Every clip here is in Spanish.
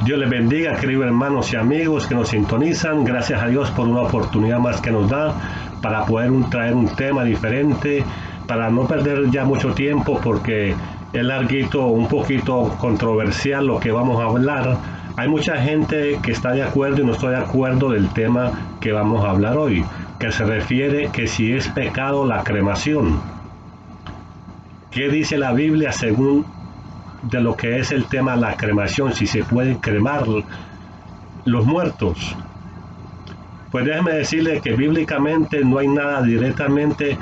Dios les bendiga, queridos hermanos y amigos que nos sintonizan. Gracias a Dios por una oportunidad más que nos da para poder traer un tema diferente, para no perder ya mucho tiempo porque es larguito, un poquito controversial lo que vamos a hablar. Hay mucha gente que está de acuerdo y no estoy de acuerdo del tema que vamos a hablar hoy, que se refiere que si es pecado la cremación. ¿Qué dice la Biblia según de lo que es el tema de la cremación, si se pueden cremar los muertos? Pues déjeme decirle que bíblicamente no hay nada directamente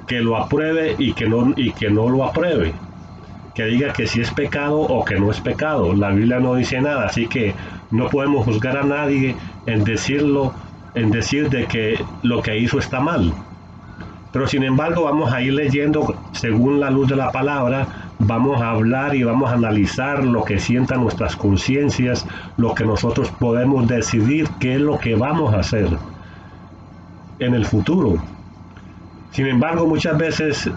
que lo apruebe y que no lo apruebe, que diga que si es pecado o que no es pecado. La Biblia no dice nada, así que no podemos juzgar a nadie en decir de que lo que hizo está mal. Pero sin embargo vamos a ir leyendo según la luz de la palabra, vamos a hablar y vamos a analizar lo que sientan nuestras conciencias, lo que nosotros podemos decidir qué es lo que vamos a hacer en el futuro. Sin embargo, muchas veces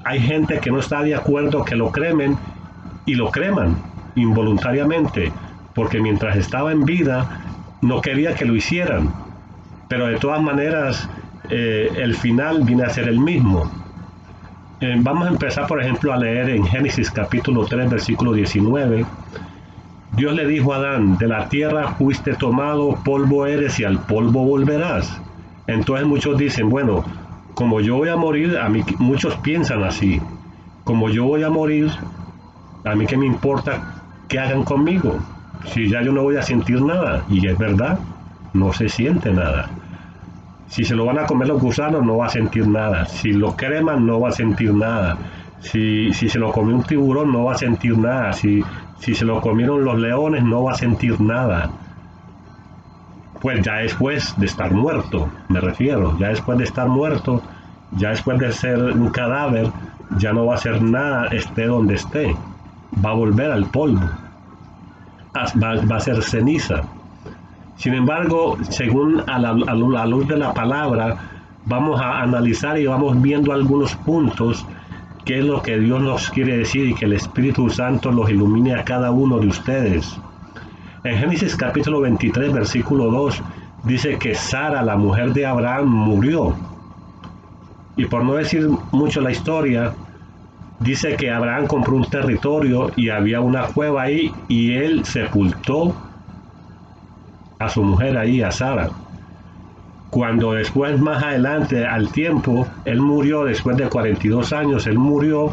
hay gente que no está de acuerdo que lo cremen y lo creman involuntariamente, porque mientras estaba en vida no quería que lo hicieran, pero de todas maneras el final viene a ser el mismo. Vamos a empezar, por ejemplo, a leer en Génesis capítulo 3, versículo 19. Dios le dijo a Adán: de la tierra fuiste tomado, polvo eres y al polvo volverás. Entonces muchos dicen, bueno, como yo voy a morir, muchos piensan así, como yo voy a morir, a mí qué me importa qué hagan conmigo, si ya yo no voy a sentir nada. Y es verdad, no se siente nada. Si se lo van a comer los gusanos, no va a sentir nada. Si lo creman, no va a sentir nada. Si se lo comió un tiburón, no va a sentir nada. Si se lo comieron los leones, no va a sentir nada. Pues ya después de estar muerto, me refiero. Ya después de estar muerto, ya después de ser un cadáver, ya no va a hacer nada, esté donde esté. Va a volver al polvo. Va a ser ceniza. Sin embargo, según a la luz de la palabra, vamos a analizar y vamos viendo algunos puntos, qué es lo que Dios nos quiere decir, y que el Espíritu Santo los ilumine a cada uno de ustedes. En Génesis capítulo 23, versículo 2, dice que Sara, la mujer de Abraham, murió. Y por no decir mucho la historia, dice que Abraham compró un territorio y había una cueva ahí, y él sepultó a su mujer ahí, a Sara. Cuando después, más adelante, al tiempo, él murió después de 42 años, él murió,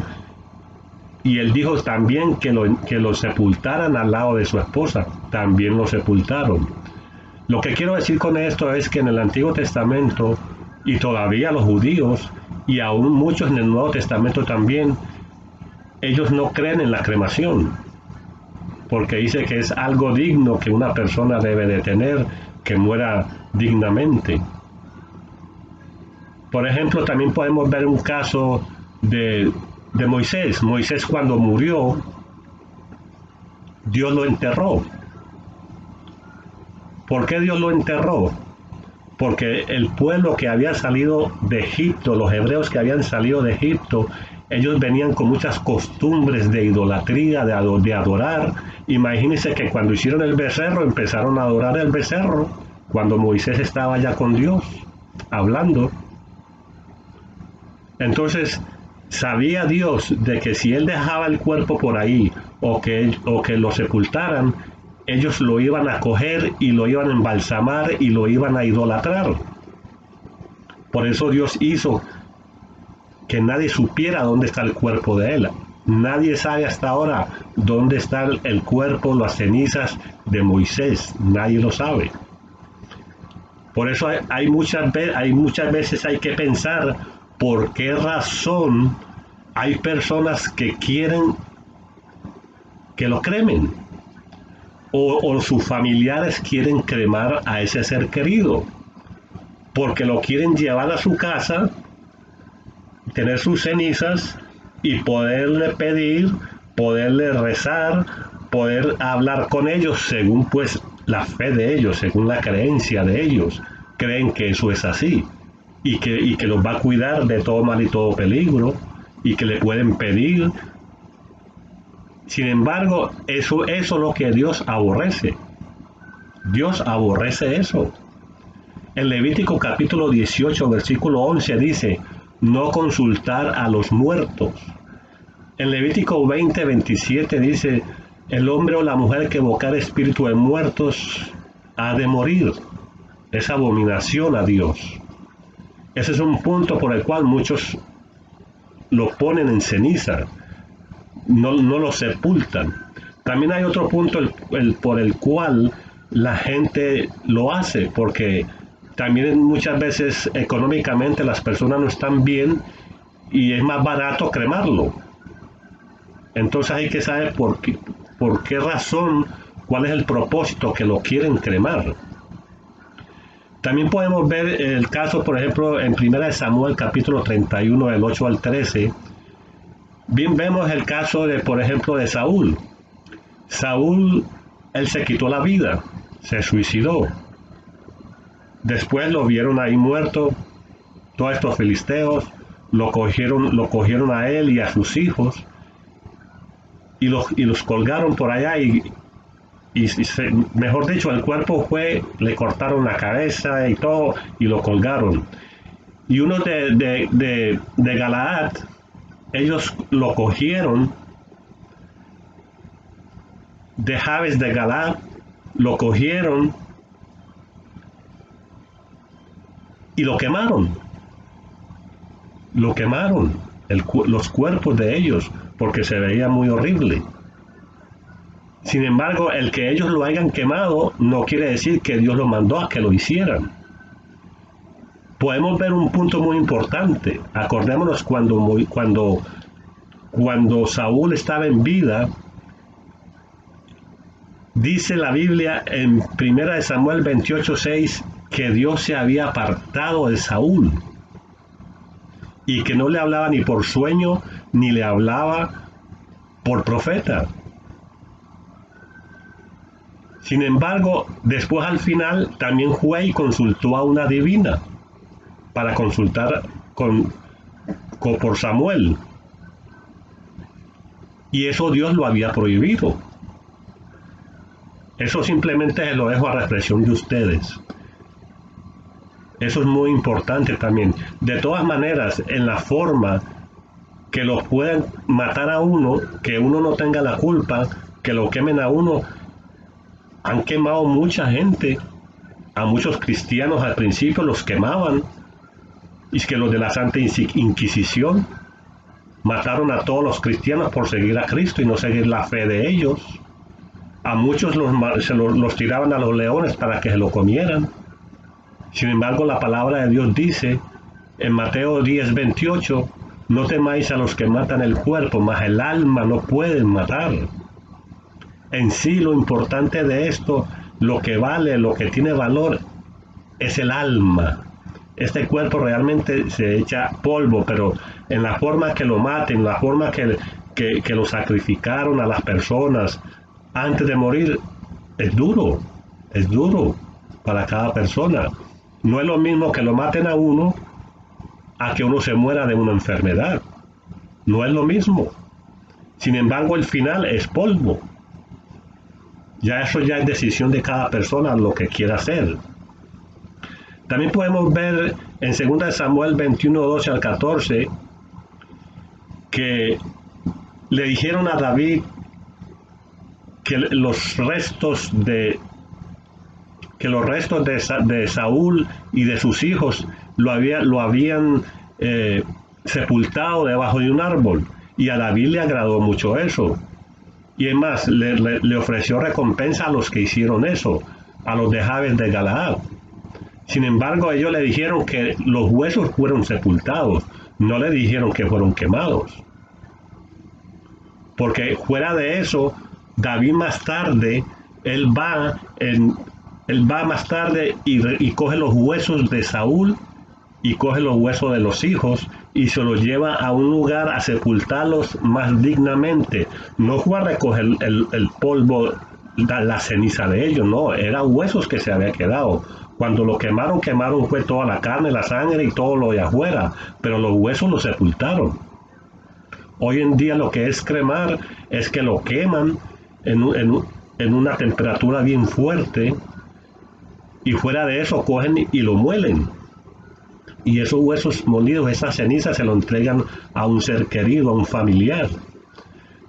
y él dijo también que lo sepultaran al lado de su esposa. También lo sepultaron. Lo que quiero decir con esto es que en el Antiguo Testamento, y todavía los judíos, y aún muchos en el Nuevo Testamento también, ellos no creen en la cremación, porque dice que es algo digno que una persona debe de tener, que muera dignamente. Por ejemplo, también podemos ver un caso de Moisés. Moisés, cuando murió, Dios lo enterró. ¿Por qué Dios lo enterró? Porque el pueblo que había salido de Egipto, los hebreos que habían salido de Egipto, ellos venían con muchas costumbres de idolatría, de adorar. Imagínense que cuando hicieron el becerro, empezaron a adorar el becerro, cuando Moisés estaba ya con Dios, hablando. Entonces, sabía Dios de que si él dejaba el cuerpo por ahí, o que lo sepultaran, ellos lo iban a coger y lo iban a embalsamar y lo iban a idolatrar. Por eso Dios hizo que nadie supiera dónde está el cuerpo de él. Nadie sabe hasta ahora dónde está el cuerpo, las cenizas de Moisés. Nadie lo sabe. Por eso hay muchas veces hay que pensar por qué razón hay personas que quieren que lo cremen, o sus familiares quieren cremar a ese ser querido, porque lo quieren llevar a su casa, tener sus cenizas y poderle pedir, poderle rezar, poder hablar con ellos según pues la fe de ellos, según la creencia de ellos. Creen que eso es así, y que los va a cuidar de todo mal y todo peligro, y que le pueden pedir Sin embargo, eso es lo que Dios aborrece. Dios aborrece eso. En Levítico capítulo 18, versículo 11 dice, no consultar a los muertos. En Levítico 20, 27 dice, el hombre o la mujer que evocar espíritu de muertos ha de morir. Es abominación a Dios. Ese es un punto por el cual muchos lo ponen en ceniza, no lo sepultan. También hay otro punto por el cual la gente lo hace, porque también muchas veces económicamente las personas no están bien y es más barato cremarlo. Entonces hay que saber por qué razón, cuál es el propósito que lo quieren cremar. También podemos ver el caso, por ejemplo, en 1 Samuel capítulo 31, del 8 al 13. Bien vemos el caso de, por ejemplo, de Saúl. Saúl, él se quitó la vida, se suicidó. Después lo vieron ahí muerto, todos estos filisteos, lo cogieron a él y a sus hijos, y los colgaron por allá mejor dicho, el cuerpo le cortaron la cabeza y todo, y lo colgaron. Y uno de Galaad, ellos lo cogieron, de Jabes de Galaad, lo cogieron y lo quemaron. Lo quemaron, los cuerpos de ellos, porque se veía muy horrible. Sin embargo, el que ellos lo hayan quemado no quiere decir que Dios lo mandó a que lo hicieran. Podemos ver un punto muy importante. Acordémonos cuando Saúl estaba en vida, dice la Biblia en 1 Samuel 28:6 que Dios se había apartado de Saúl y que no le hablaba ni por sueño ni le hablaba por profeta. Sin embargo, después al final también fue y consultó a una divina para consultar por Samuel. Y eso Dios lo había prohibido. Eso simplemente se lo dejo a reflexión de ustedes. Eso es muy importante también. De todas maneras, en la forma que lo puedan matar a uno, que uno no tenga la culpa, que lo quemen a uno, han quemado mucha gente. A muchos cristianos al principio los quemaban. Y es que los de la Santa Inquisición mataron a todos los cristianos por seguir a Cristo y no seguir la fe de ellos. A muchos los tiraban a los leones para que se lo comieran. Sin embargo, la palabra de Dios dice en Mateo 10:28, no temáis a los que matan el cuerpo, mas el alma no pueden matar. En sí, lo importante de esto, lo que vale, lo que tiene valor, es el alma. Este cuerpo realmente se echa polvo, pero en la forma que lo maten, la forma que lo sacrificaron a las personas antes de morir, es duro para cada persona. No es lo mismo que lo maten a uno a que uno se muera de una enfermedad. No es lo mismo. Sin embargo, el final es polvo. Eso ya es decisión de cada persona lo que quiera hacer. También podemos ver en 2 Samuel 21:12 al 14 que le dijeron a David que los restos de Saúl y de sus hijos lo habían sepultado debajo de un árbol, y a David le agradó mucho eso, y es más, le ofreció recompensa a los que hicieron eso, a los de Jabes de Galaad. Sin embargo, ellos le dijeron que los huesos fueron sepultados, no le dijeron que fueron quemados, porque fuera de eso, David más tarde, él va más tarde y coge los huesos de Saúl y coge los huesos de los hijos y se los lleva a un lugar a sepultarlos más dignamente. No fue a recoger el polvo, la ceniza de ellos, no, eran huesos que se había quedado. Cuando lo quemaron fue toda la carne, la sangre y todo lo de afuera, pero los huesos los sepultaron. Hoy en día lo que es cremar es que lo queman en una temperatura bien fuerte y fuera de eso cogen y lo muelen. Y esos huesos molidos, esas cenizas se lo entregan a un ser querido, a un familiar.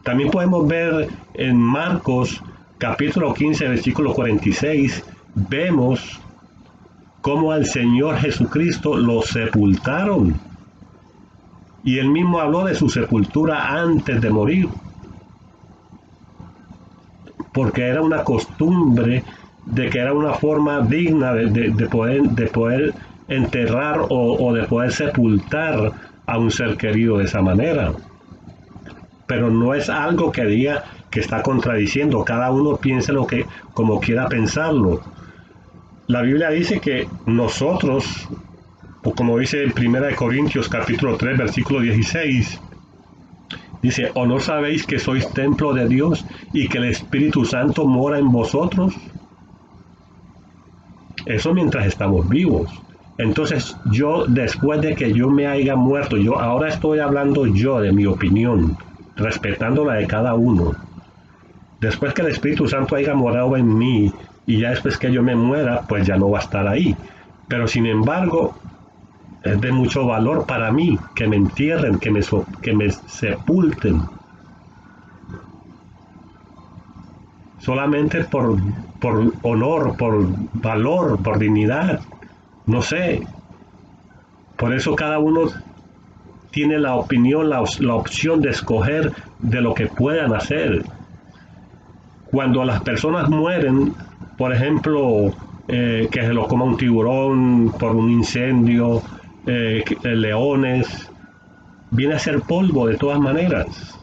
También podemos ver en Marcos capítulo 15, versículo 46, vemos cómo al Señor Jesucristo lo sepultaron. Y él mismo habló de su sepultura antes de morir. Porque era una costumbre de que era una forma digna de poder enterrar o de poder sepultar a un ser querido de esa manera. Pero no es algo que diga que está contradiciendo. Cada uno piense lo que como quiera pensarlo. La Biblia dice que nosotros, como dice en 1 Corintios capítulo 3, versículo 16, dice, ¿o no sabéis que sois templo de Dios y que el Espíritu Santo mora en vosotros? Eso mientras estamos vivos. Entonces yo, después de que yo me haya muerto, yo ahora estoy hablando yo de mi opinión, respetando la de cada uno. Después que el Espíritu Santo haya morado en mí y ya después que yo me muera, pues ya no va a estar ahí. Pero sin embargo, es de mucho valor para mí que me entierren, que me sepulten. Solamente por honor, por valor, por dignidad. No sé. Por eso cada uno tiene la opinión, la opción de escoger de lo que puedan hacer. Cuando las personas mueren, por ejemplo, que se lo coma un tiburón por un incendio, leones, viene a ser polvo de todas maneras.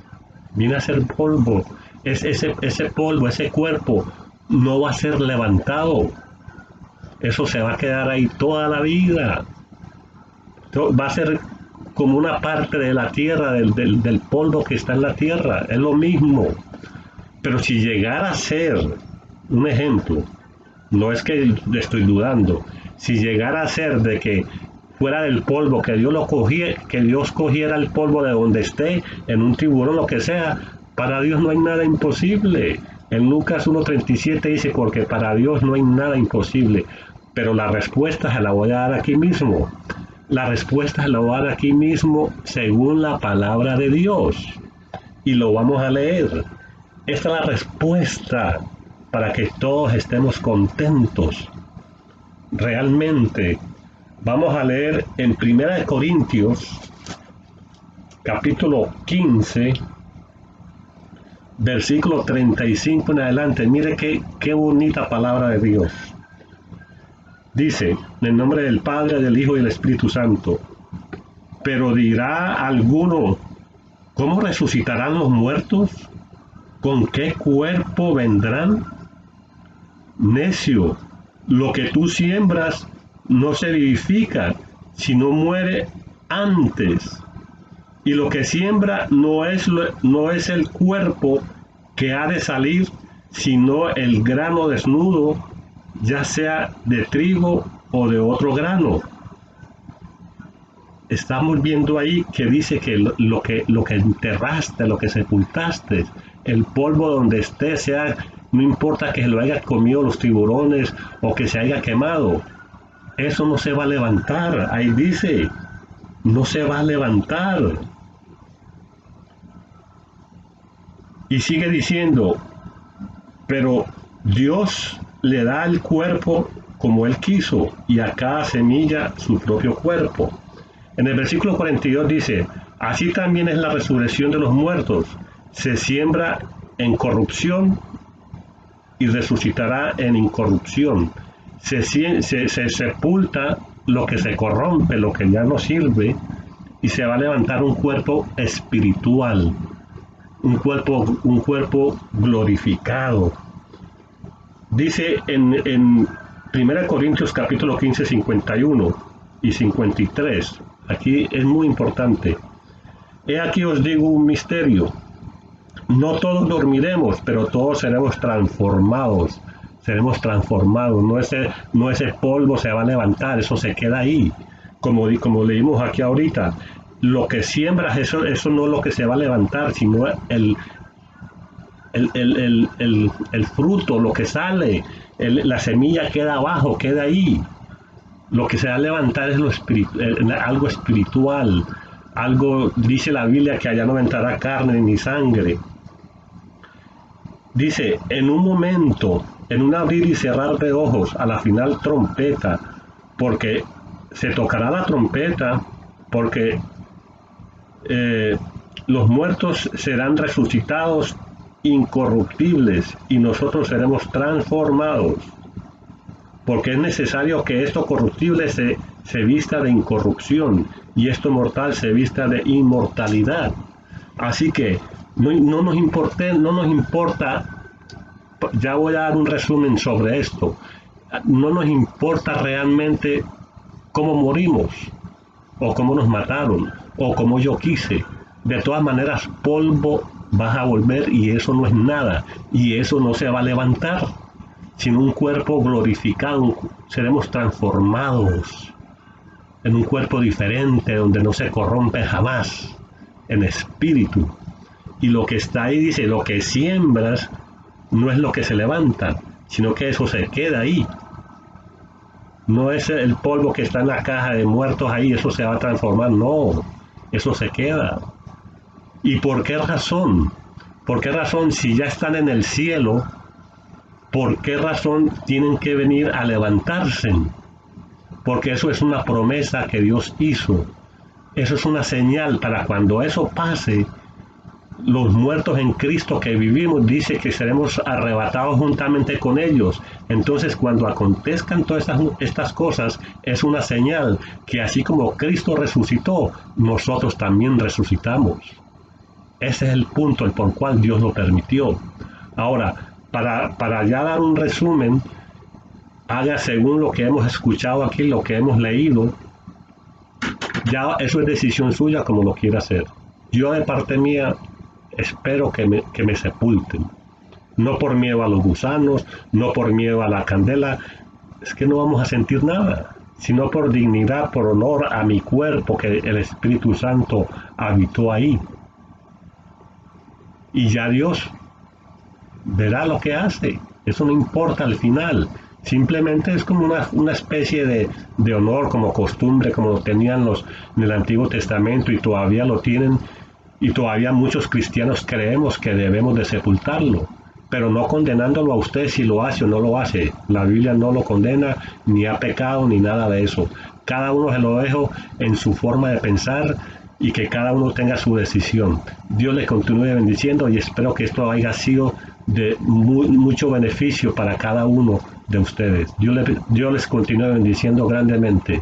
Viene a ser polvo. Ese polvo, ese cuerpo, no va a ser levantado. Eso se va a quedar ahí toda la vida. Va a ser como una parte de la tierra, del polvo que está en la tierra. Es lo mismo. Pero si llegara a ser, un ejemplo, no es que estoy dudando, si llegara a ser de que fuera del polvo, que Dios cogiera el polvo de donde esté, en un tiburón, lo que sea, para Dios no hay nada imposible. En Lucas 1:37 dice, porque para Dios no hay nada imposible. Pero la respuesta se la voy a dar aquí mismo. La respuesta se la voy a dar aquí mismo según la palabra de Dios. Y lo vamos a leer. Esta es la respuesta para que todos estemos contentos. Realmente, vamos a leer en 1 Corintios, capítulo 15, versículo 35 en adelante. Mire qué bonita palabra de Dios. Dice, en el nombre del Padre, del Hijo y del Espíritu Santo. Pero dirá alguno, ¿cómo resucitarán los muertos? ¿Con qué cuerpo vendrán? Necio, lo que tú siembras no se vivifica, sino muere antes. Y lo que siembra no es el cuerpo que ha de salir, sino el grano desnudo, ya sea de trigo o de otro grano. Estamos viendo ahí que dice que lo que enterraste, lo que sepultaste, el polvo donde esté, sea, no importa que lo haya comido los tiburones o que se haya quemado, eso no se va a levantar. Ahí dice, no se va a levantar. Y sigue diciendo, pero Dios le da al cuerpo como Él quiso y a cada semilla su propio cuerpo. En el versículo 42 dice, así también es la resurrección de los muertos. Se siembra en corrupción y resucitará en incorrupción. Se sepulta lo que se corrompe, lo que ya no sirve, y se va a levantar un cuerpo espiritual, un cuerpo glorificado. Dice en 1 Corintios capítulo 15, 51 y 53, aquí es muy importante. He aquí os digo un misterio. No todos dormiremos, pero todos seremos transformados. Seremos transformados. No ese polvo se va a levantar, eso se queda ahí. Como leímos aquí ahorita, lo que siembras, eso no es lo que se va a levantar, sino el fruto, lo que sale, la semilla queda abajo, queda ahí. Lo que se va a levantar es algo espiritual, algo, dice la Biblia, que allá no entrará carne ni sangre. Dice, en un momento, en un abrir y cerrar de ojos, a la final trompeta, porque se tocará la trompeta, porque los muertos serán resucitados incorruptibles y nosotros seremos transformados, porque es necesario que esto corruptible se vista de incorrupción y esto mortal se vista de inmortalidad. Así que no nos importa, ya voy a dar un resumen sobre esto, no nos importa realmente cómo morimos, o cómo nos mataron, o como yo quise. De todas maneras, polvo vas a volver y eso no es nada, y eso no se va a levantar, sino un cuerpo glorificado, seremos transformados en un cuerpo diferente, donde no se corrompe jamás, en espíritu. Y lo que está ahí dice, lo que siembras no es lo que se levanta, sino que eso se queda ahí. No es el polvo que está en la caja de muertos ahí, eso se va a transformar, no, eso se queda. ¿Y por qué razón? ¿Por qué razón, si ya están en el cielo, por qué razón tienen que venir a levantarse? Porque eso es una promesa que Dios hizo. Eso es una señal para cuando eso pase, los muertos en Cristo que vivimos, dice que seremos arrebatados juntamente con ellos. Entonces, cuando acontezcan todas estas cosas, es una señal que así como Cristo resucitó, nosotros también resucitamos. Ese es el punto por el cual Dios lo permitió. Ahora, para ya dar un resumen, haga según lo que hemos escuchado aquí, lo que hemos leído. Ya eso es decisión suya como lo quiera hacer. Yo de parte mía espero que me sepulten. No por miedo a los gusanos, no por miedo a la candela, es que no vamos a sentir nada, sino por dignidad, por honor a mi cuerpo que el Espíritu Santo habitó ahí. Y ya Dios verá lo que hace, eso no importa al final, simplemente es como una especie de honor, como costumbre, como lo tenían en el Antiguo Testamento y todavía lo tienen. Y todavía muchos cristianos creemos que debemos de sepultarlo, pero no condenándolo a usted si lo hace o no lo hace. La Biblia no lo condena, ni ha pecado, ni nada de eso. Cada uno se lo dejo en su forma de pensar y que cada uno tenga su decisión. Dios les continúe bendiciendo y espero que esto haya sido de mucho beneficio para cada uno de ustedes. Dios les continúe bendiciendo grandemente.